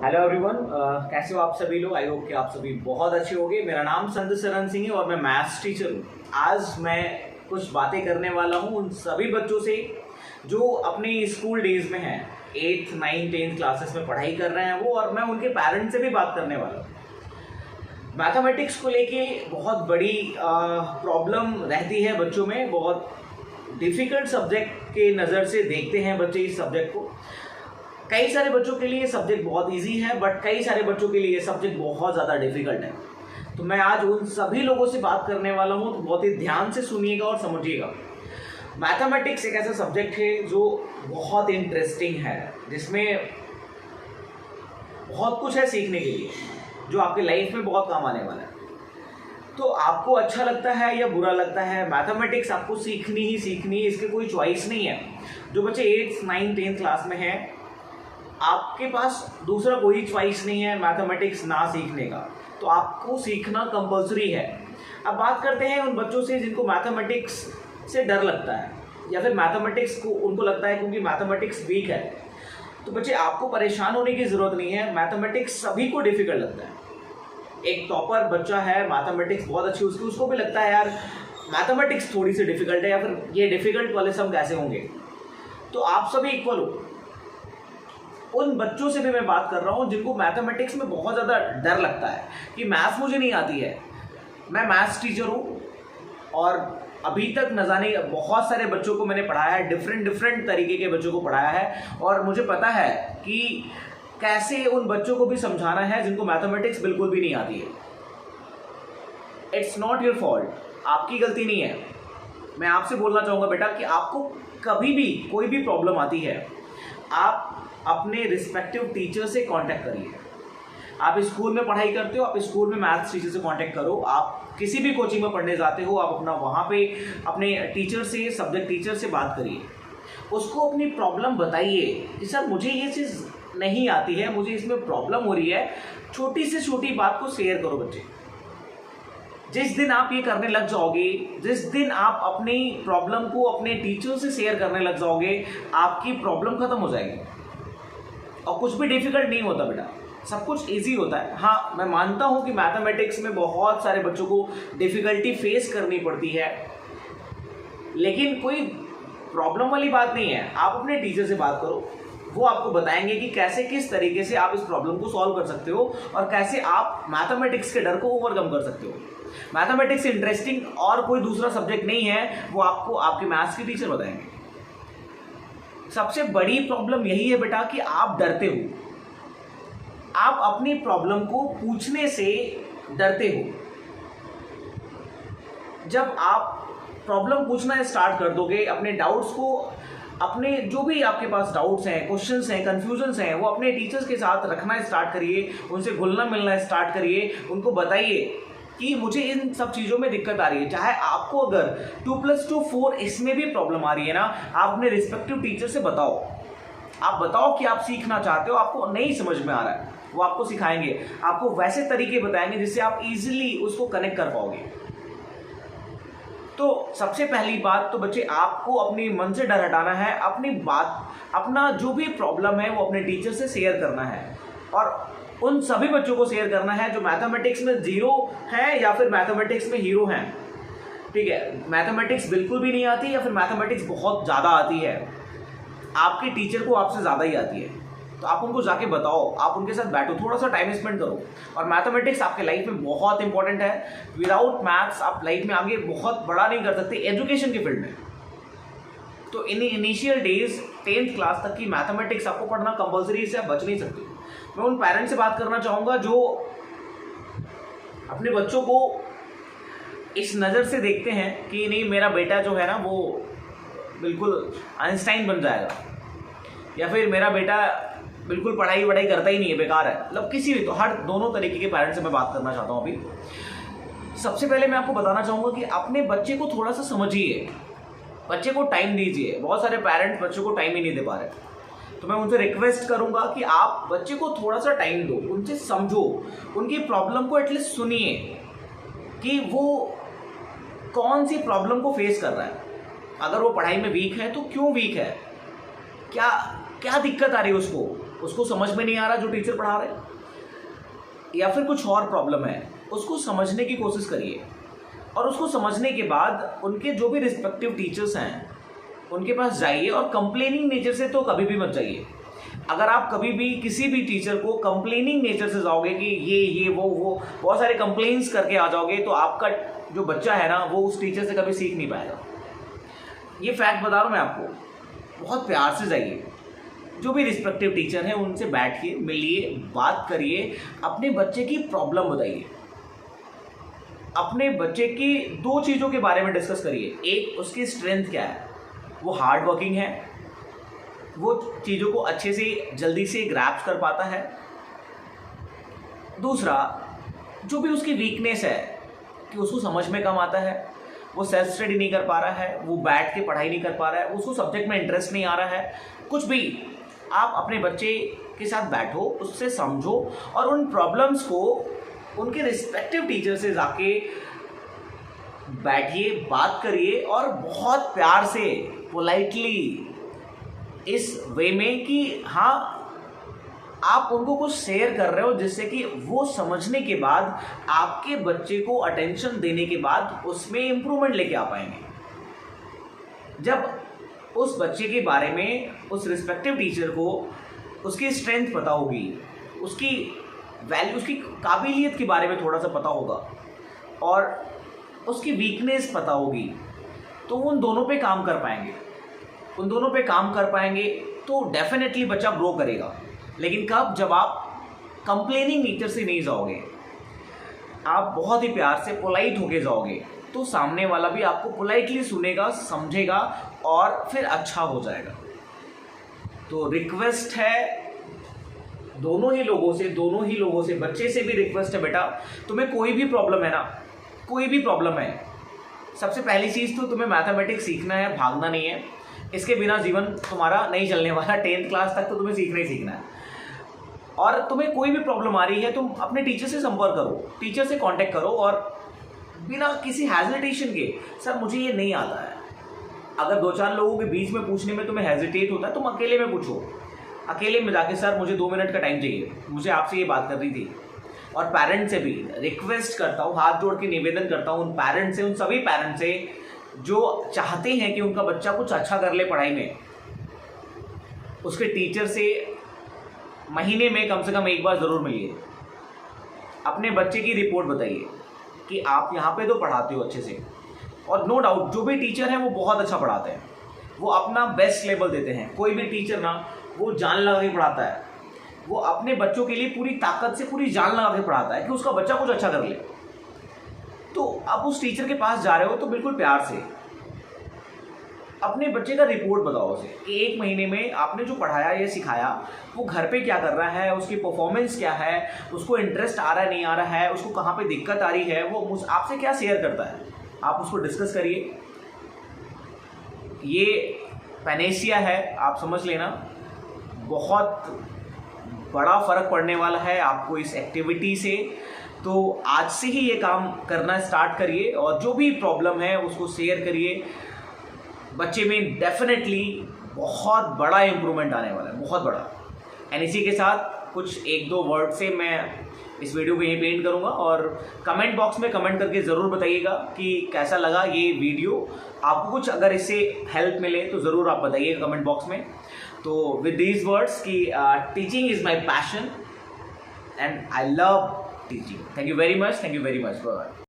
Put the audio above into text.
Hello everyone, कैसे हो आप सभी लोग। आई होप कि आप सभी बहुत अच्छे होंगे। मेरा नाम संत शरण सिंह है और मैं मैथ्स टीचर हूँ। आज मैं कुछ बातें करने वाला हूँ उन सभी बच्चों से जो अपने स्कूल डेज में हैं, 8th 9th 10th क्लासेस में पढ़ाई कर रहे हैं वो, और मैं उनके पेरेंट्स से भी बात करने वाला हूँ। मैथमेटिक्स को लेके बहुत बड़ी प्रॉब्लम रहती है बच्चों में। बहुत डिफ़िकल्ट सब्जेक्ट के नज़र से देखते हैं बच्चे इस सब्जेक्ट को। कई सारे बच्चों के लिए सब्जेक्ट बहुत इजी है, बट कई सारे बच्चों के लिए सब्जेक्ट बहुत ज़्यादा डिफिकल्ट है। तो मैं आज उन सभी लोगों से बात करने वाला हूँ, तो बहुत ही ध्यान से सुनिएगा और समझिएगा। मैथमेटिक्स एक ऐसा सब्जेक्ट है जो बहुत इंटरेस्टिंग है, जिसमें बहुत कुछ है सीखने के लिए, जो आपकी लाइफ में बहुत काम आने वाला है। तो आपको अच्छा लगता है या बुरा लगता है, मैथमेटिक्स आपको सीखनी ही सीखनी है, इसकी कोई चॉइस नहीं है। जो बच्चे 8th 9th 10th क्लास में हैं, आपके पास दूसरा कोई चॉइस नहीं है मैथमेटिक्स ना सीखने का, तो आपको सीखना कंपलसरी है। अब बात करते हैं उन बच्चों से जिनको मैथमेटिक्स से डर लगता है, या फिर मैथमेटिक्स को उनको लगता है क्योंकि मैथमेटिक्स वीक है। तो बच्चे, आपको परेशान होने की ज़रूरत नहीं है। मैथमेटिक्स सभी को डिफ़िकल्ट लगता है। एक टॉपर बच्चा है, मैथमेटिक्स बहुत अच्छी उसकी, उसको भी लगता है यार मैथमेटिक्स थोड़ी सी डिफ़िकल्ट है, या फिर ये डिफ़िकल्ट वाले सब कैसे होंगे। तो आप सभी इक्वल हो। उन बच्चों से भी मैं बात कर रहा हूँ जिनको मैथमेटिक्स में बहुत ज़्यादा डर लगता है कि मैथ्स मुझे नहीं आती है। मैं मैथ्स टीचर हूँ और अभी तक न जाने बहुत सारे बच्चों को मैंने पढ़ाया है, डिफरेंट तरीके के बच्चों को पढ़ाया है, और मुझे पता है कि कैसे उन बच्चों को भी समझाना है जिनको मैथमेटिक्स बिल्कुल भी नहीं आती है। इट्स नॉट योर फॉल्ट, आपकी गलती नहीं है। मैं आपसे बोलना चाहूँगा बेटा कि आपको कभी भी कोई भी प्रॉब्लम आती है, आप अपने रिस्पेक्टिव टीचर से कांटेक्ट करिए। आप स्कूल में पढ़ाई करते हो, आप स्कूल में मैथ्स टीचर से कांटेक्ट करो। आप किसी भी कोचिंग में पढ़ने जाते हो, आप अपना वहाँ पे अपने टीचर से, सब्जेक्ट टीचर से बात करिए। उसको अपनी प्रॉब्लम बताइए कि सर मुझे ये चीज़ नहीं आती है, मुझे इसमें प्रॉब्लम हो रही है। छोटी से छोटी बात को शेयर करो बच्चे। जिस दिन आप ये करने लग जाओगे, जिस दिन आप अपनी प्रॉब्लम को अपने टीचर से शेयर करने लग जाओगे, आपकी प्रॉब्लम खत्म हो जाएगी। और कुछ भी डिफिकल्ट नहीं होता बेटा, सब कुछ इजी होता है। हाँ, मैं मानता हूँ कि मैथमेटिक्स में बहुत सारे बच्चों को डिफ़िकल्टी फेस करनी पड़ती है, लेकिन कोई प्रॉब्लम वाली बात नहीं है। आप अपने टीचर से बात करो, वो आपको बताएंगे कि कैसे, किस तरीके से आप इस प्रॉब्लम को सॉल्व कर सकते हो और कैसे आप मैथमेटिक्स के डर को ओवरकम कर सकते हो। मैथमेटिक्स इंटरेस्टिंग और कोई दूसरा सब्जेक्ट नहीं है, वो आपको आपके मैथ्स के टीचर बताएंगे। सबसे बड़ी प्रॉब्लम यही है बेटा कि आप डरते हो। आप अपनी प्रॉब्लम को पूछने से डरते हो। जब आप प्रॉब्लम पूछना स्टार्ट कर दोगे, अपने डाउट्स को, अपने जो भी आपके पास डाउट्स हैं, क्वेश्चंस हैं, कंफ्यूजन्स हैं, वो अपने टीचर्स के साथ रखना स्टार्ट करिए, उनसे घुलना मिलना स्टार्ट करिए। उनको बताइए कि मुझे इन सब चीज़ों में दिक्कत आ रही है। चाहे आपको अगर 2+2 4 इसमें भी प्रॉब्लम आ रही है ना, आप अपने रिस्पेक्टिव टीचर से बताओ। आप बताओ कि आप सीखना चाहते हो, आपको नहीं समझ में आ रहा है, वो आपको सिखाएंगे, आपको वैसे तरीके बताएंगे जिससे आप इजीली उसको कनेक्ट कर पाओगे। तो सबसे पहली बात तो बच्चे, आपको अपने मन से डर हटाना है। अपनी बात, अपना जो भी प्रॉब्लम है वो अपने टीचर से शेयर करना है, और उन सभी बच्चों को शेयर करना है जो मैथमेटिक्स में जीरो हैं या फिर मैथमेटिक्स में हीरो हैं। ठीक है, मैथमेटिक्स बिल्कुल भी नहीं आती या फिर मैथमेटिक्स बहुत ज़्यादा आती है, आपके टीचर को आपसे ज़्यादा ही आती है, तो आप उनको जाके बताओ, आप उनके साथ बैठो, थोड़ा सा टाइम स्पेंड करो। और मैथमेटिक्स आपके लाइफ में बहुत इंपॉर्टेंट है। विदाउट मैथ्स आप लाइफ में आगे बहुत बड़ा नहीं कर सकते एजुकेशन के फील्ड में। तो in initial days 10th class तक की मैथमेटिक्स आपको पढ़ना कंपलसरी, इससे आप बच नहीं सकते। मैं उन पेरेंट्स से बात करना चाहूँगा जो अपने बच्चों को इस नज़र से देखते हैं कि नहीं, मेरा बेटा जो है ना वो बिल्कुल आइंस्टाइन बन जाएगा, या फिर मेरा बेटा बिल्कुल पढ़ाई वढ़ाई करता ही नहीं है, बेकार है। मतलब किसी भी, तो हर दोनों तरीके के पेरेंट्स से मैं बात करना चाहता हूँ अभी। सबसे पहले मैं आपको बताना चाहूँगा कि अपने बच्चे को थोड़ा सा समझिए, बच्चे को टाइम दीजिए। बहुत सारे पेरेंट्स बच्चों को टाइम ही नहीं दे पा रहे, तो मैं उनसे रिक्वेस्ट करूंगा कि आप बच्चे को थोड़ा सा टाइम दो, उनसे समझो, उनकी प्रॉब्लम को एटलीस्ट सुनिए कि वो कौन सी प्रॉब्लम को फेस कर रहा है। अगर वो पढ़ाई में वीक है तो क्यों वीक है, क्या क्या दिक्कत आ रही है उसको, उसको समझ में नहीं आ रहा जो टीचर पढ़ा रहे हैं, या फिर कुछ और प्रॉब्लम है, उसको समझने की कोशिश करिए। और उसको समझने के बाद उनके जो भी रिस्पेक्टिव टीचर्स हैं उनके पास जाइए, और कंप्लेनिंग नेचर से तो कभी भी मत जाइए। अगर आप कभी भी किसी भी टीचर को कंप्लेनिंग नेचर से जाओगे कि ये वो बहुत सारे कंप्लेंट्स करके आ जाओगे, तो आपका जो बच्चा है ना वो उस टीचर से कभी सीख नहीं पाएगा। ये फैक्ट बता रहा हूँ मैं आपको। बहुत प्यार से जाइए, जो भी रिस्पेक्टिव टीचर हैं उनसे बैठिए, मिलिए, बात करिए, अपने बच्चे की प्रॉब्लम बताइए, अपने बच्चे की 2 चीज़ों के बारे में डिस्कस करिए। एक, उसकी स्ट्रेंथ क्या है, वो हार्ड वर्किंग है, वो चीज़ों को अच्छे से जल्दी से ग्रैप्स कर पाता है। दूसरा, जो भी उसकी वीकनेस है कि उसको समझ में कम आता है, वो सेल्फ स्टडी नहीं कर पा रहा है, वो बैठ के पढ़ाई नहीं कर पा रहा है, उसको सब्जेक्ट में इंटरेस्ट नहीं आ रहा है, कुछ भी, आप अपने बच्चे के साथ बैठो, उससे समझो, और उन प्रॉब्लम्स को उनके रिस्पेक्टिव टीचर से जाके बैठिए, बात करिए, और बहुत प्यार से, पोलाइटली, इस वे में कि हाँ आप उनको कुछ शेयर कर रहे हो जिससे कि वो समझने के बाद, आपके बच्चे को अटेंशन देने के बाद उसमें इम्प्रूवमेंट लेके आ पाएंगे। जब उस बच्चे के बारे में उस रिस्पेक्टिव टीचर को उसकी स्ट्रेंथ पता होगी, उसकी वैल्यू, उसकी काबिलियत के बारे में थोड़ा सा पता होगा, और उसकी वीकनेस पता होगी, तो उन दोनों पे काम कर पाएंगे। उन दोनों पे काम कर पाएंगे तो डेफिनेटली बच्चा ग्रो करेगा। लेकिन कब? जब आप कंप्लेनिंग नेचर से नहीं जाओगे, आप बहुत ही प्यार से पोलाइट होके जाओगे, तो सामने वाला भी आपको पोलाइटली सुनेगा, समझेगा, और फिर अच्छा हो जाएगा। तो रिक्वेस्ट है दोनों ही लोगों से, बच्चे से भी रिक्वेस्ट है, बेटा तुम्हें कोई भी प्रॉब्लम है ना, कोई भी प्रॉब्लम है, सबसे पहली चीज़ तो तुम्हें मैथमेटिक्स सीखना है, भागना नहीं है। इसके बिना जीवन तुम्हारा नहीं चलने वाला। 10th क्लास तक तो तुम्हें सीखना ही सीखना है। और तुम्हें कोई भी प्रॉब्लम आ रही है, तुम अपने टीचर से संपर्क करो, टीचर से कांटेक्ट करो, और बिना किसी हेजिटेशन के, सर मुझे ये नहीं आता है। अगर 2-4 लोगों के बीच में पूछने में तुम्हें हेजिटेट होता है, तुम अकेले में पूछो, अकेले में जाके, सर मुझे 2 मिनट का टाइम चाहिए, मुझे आपसे ये बात करनी थी। और पेरेंट्स से भी रिक्वेस्ट करता हूँ, हाथ जोड़ के निवेदन करता हूँ उन पेरेंट्स से, उन सभी पेरेंट्स से जो चाहते हैं कि उनका बच्चा कुछ अच्छा कर ले पढ़ाई में, उसके टीचर से महीने में कम से कम एक बार ज़रूर मिलिए, अपने बच्चे की रिपोर्ट बताइए कि आप यहाँ पे तो पढ़ाते हो अच्छे से, और नो डाउट जो भी टीचर हैं वो बहुत अच्छा पढ़ाते हैं, वो अपना बेस्ट लेवल देते हैं। कोई भी टीचर ना वो जान लगा के पढ़ाता है, वो अपने बच्चों के लिए पूरी ताकत से पूरी जान लगा के पढ़ाता है कि उसका बच्चा कुछ अच्छा कर ले। तो आप उस टीचर के पास जा रहे हो तो बिल्कुल प्यार से अपने बच्चे का रिपोर्ट बताओ उसे कि 1 महीने में आपने जो पढ़ाया या सिखाया वो घर पे क्या कर रहा है, उसकी परफॉर्मेंस क्या है, उसको इंटरेस्ट आ रहा है नहीं आ रहा है, उसको कहाँ पे दिक्कत आ रही है, वो आपसे क्या शेयर करता है, आप उसको डिस्कस करिए। ये पैनेसिया है, आप समझ लेना, बहुत बड़ा फ़र्क पड़ने वाला है आपको इस एक्टिविटी से। तो आज से ही ये काम करना स्टार्ट करिए, और जो भी प्रॉब्लम है उसको शेयर करिए। बच्चे में डेफिनेटली बहुत बड़ा इम्प्रूवमेंट आने वाला है, बहुत बड़ा। एंड इसी के साथ कुछ 1-2 वर्ड से मैं इस वीडियो को यहीं पे एंड करूँगा, और कमेंट बॉक्स में कमेंट करके ज़रूर बताइएगा कि कैसा लगा ये वीडियो। आपको कुछ अगर इससे हेल्प मिले तो ज़रूर आप बताइएगा कमेंट बॉक्स में। तो विद दीज वर्ड्स कि teaching is my passion and I love teaching. Thank you very much, bye.